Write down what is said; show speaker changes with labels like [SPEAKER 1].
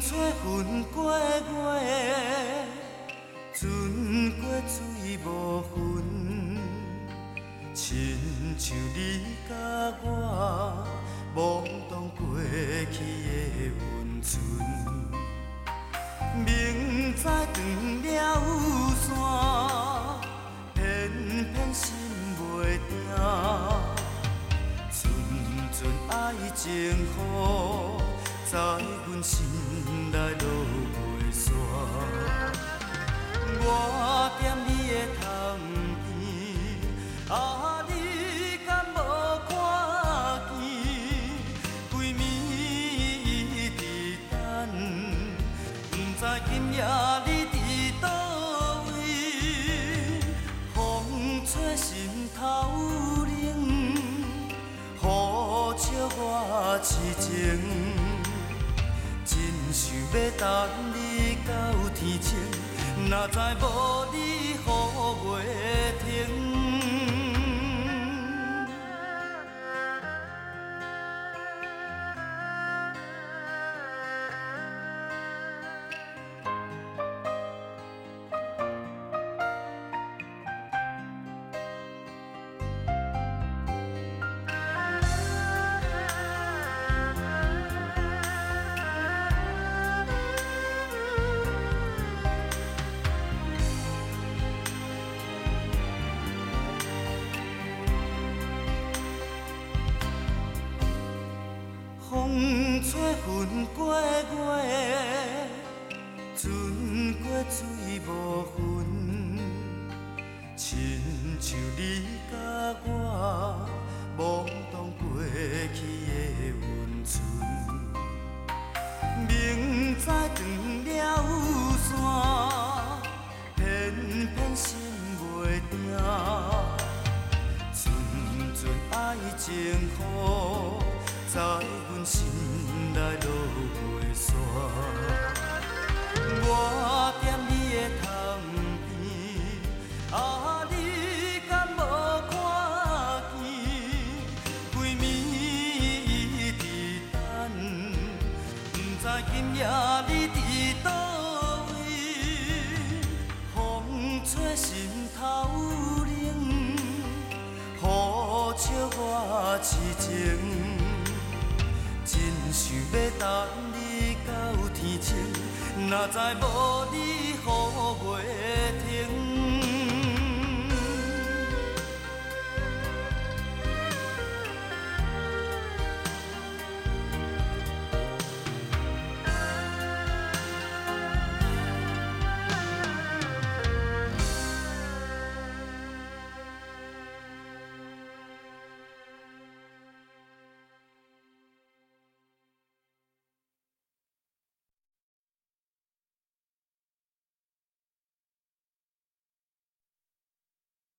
[SPEAKER 1] 吹云过月，船过水无痕，亲像你甲我懵懂过去的温存。明知断了线，偏偏心袂定，纯爱情雨，在阮心内落袂煞。我踮你的窗边，啊，你敢无看见？规暝伫等，不知今夜你伫倒位？风吹心头冷，雨笑我痴情。真想要等你到天晴，哪知无你雨袂停。风吹云过月，船过水无痕，亲像你甲我懵懂过去的温存。明知断了线，偏偏心袂定，纯爱情雨，在阮心内落袂煞。我踮你的窗边，啊，你敢无看见？规暝伫等，不知今夜你伫倒位？风吹心头冷，雨笑我痴情。真想要等你到天晴，哪知无你雨袂停。